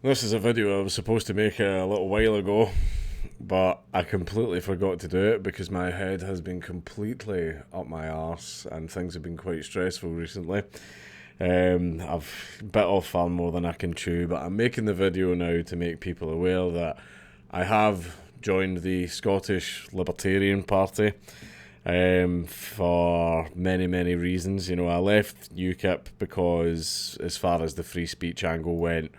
This is a video I was supposed to make a little while ago, but I completely forgot to do it because my head has been completely up my arse and things have been quite stressful recently. I've bit off far more than I can chew, but I'm making the video now to make people aware that I have joined the Scottish Libertarian Party for many, many reasons. You know, I left UKIP because as far as the free speech angle went,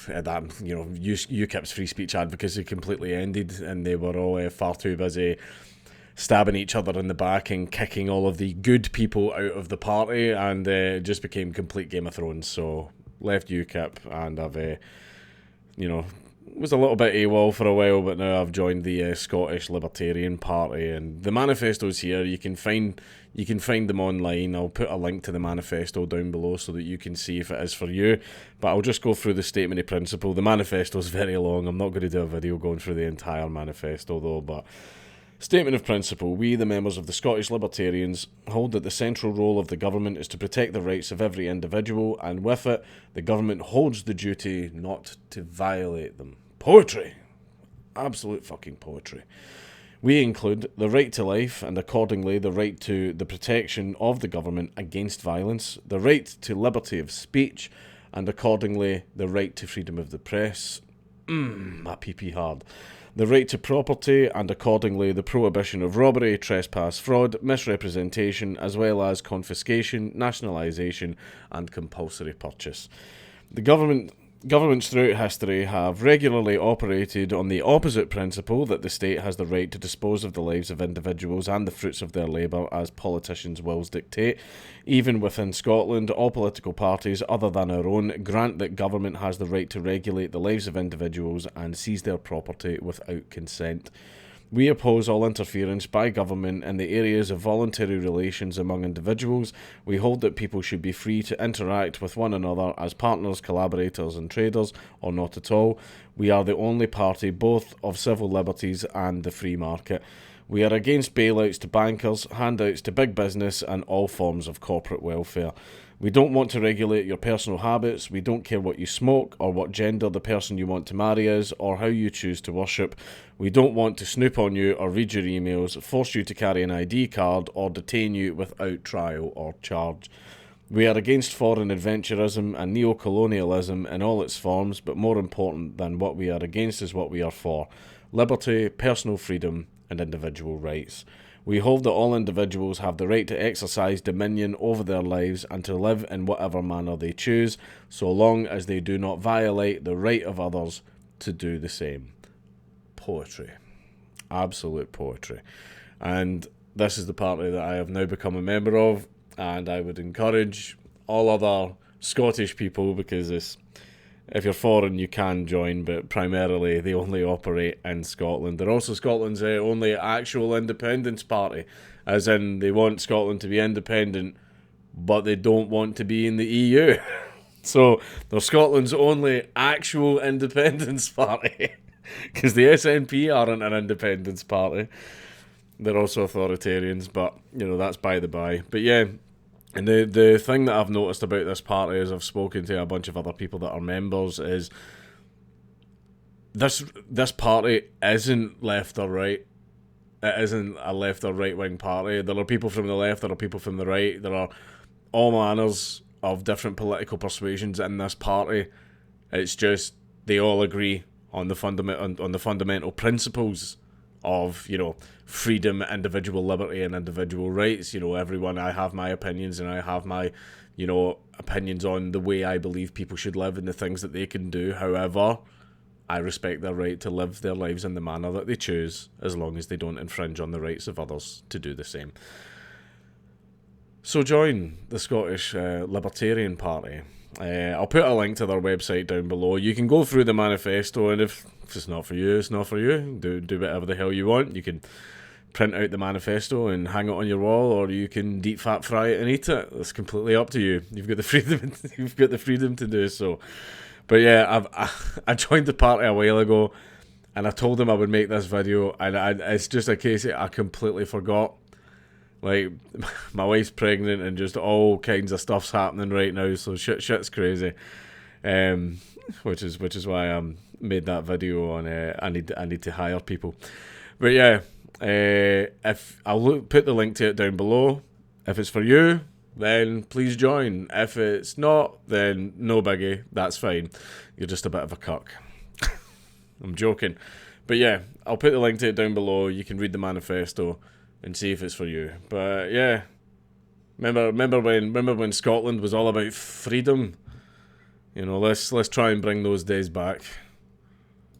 that, you know, UKIP's free speech advocacy completely ended, and they were all far too busy stabbing each other in the back and kicking all of the good people out of the party, and it just became complete Game of Thrones. So left UKIP, and I've, you know, was a little bit AWOL for a while, but now I've joined the Scottish Libertarian Party, and the manifesto's here. You can find them online. I'll put a link to the manifesto down below so that you can see if it is for you. But I'll just go through the statement of principle. The manifesto's very long. I'm not going to do a video going through the entire manifesto though, but statement of principle. We, the members of the Scottish Libertarians, hold that the central role of the government is to protect the rights of every individual, and with it, the government holds the duty not to violate them. Poetry. Absolute fucking poetry. We include the right to life, and accordingly the right to the protection of the government against violence, the right to liberty of speech, and accordingly the right to freedom of the press. My pee hard. The right to property, and accordingly the prohibition of robbery, trespass, fraud, misrepresentation, as well as confiscation, nationalisation, and compulsory purchase. The Governments throughout history have regularly operated on the opposite principle, that the state has the right to dispose of the lives of individuals and the fruits of their labour as politicians' wills dictate. Even within Scotland, all political parties other than our own grant that government has the right to regulate the lives of individuals and seize their property without consent. We oppose all interference by government in the areas of voluntary relations among individuals. We hold that people should be free to interact with one another as partners, collaborators and traders, or not at all. We are the only party both of civil liberties and the free market. We are against bailouts to bankers, handouts to big business, and all forms of corporate welfare. We don't want to regulate your personal habits. We don't care what you smoke, or what gender the person you want to marry is, or how you choose to worship. We don't want to snoop on you or read your emails, force you to carry an ID card, or detain you without trial or charge. We are against foreign adventurism and neo-colonialism in all its forms, but more important than what we are against is what we are for: liberty, personal freedom, and individual rights. We hold that all individuals have the right to exercise dominion over their lives and to live in whatever manner they choose, so long as they do not violate the right of others to do the same. Poetry. Absolute poetry. And this is the party that I have now become a member of, and I would encourage all other Scottish people, because if you're foreign you can join, but primarily they only operate in Scotland. They're also Scotland's only actual independence party, as in they want Scotland to be independent, but they don't want to be in the EU. So they're Scotland's only actual independence party, because the SNP aren't an independence party. They're also authoritarians, but, you know, that's by the by. But yeah, and the thing that I've noticed about this party, as I've spoken to a bunch of other people that are members, is this party isn't left or right. It isn't a left or right wing party. There are people from the left, there are people from the right, there are all manners of different political persuasions in this party. It's just they all agree on the fundamental principles of, you know, freedom, individual liberty, and individual rights. You know, I have my opinions, and I have my, you know, opinions on the way I believe people should live and the things that they can do. However, I respect their right to live their lives in the manner that they choose, as long as they don't infringe on the rights of others to do the same. So join the Scottish Libertarian Party. I'll put a link to their website down below. You can go through the manifesto, and if it's not for you, it's not for you. Do whatever the hell you want. You can print out the manifesto and hang it on your wall, or you can deep fat fry it and eat it. It's completely up to you. You've got the freedom. You've got the freedom to do so. But yeah, I joined the party a while ago, and I told them I would make this video, and it's just a case of I completely forgot. Like, my wife's pregnant and just all kinds of stuff's happening right now, so shit's crazy. which is why I made that video on I need to hire people. But yeah, if put the link to it down below. If it's for you, then please join. If it's not, then no biggie. That's fine. You're just a bit of a cuck. I'm joking. But yeah, I'll put the link to it down below. You can read the manifesto and see if it's for you. But yeah, remember when Scotland was all about freedom? You know, let's try and bring those days back.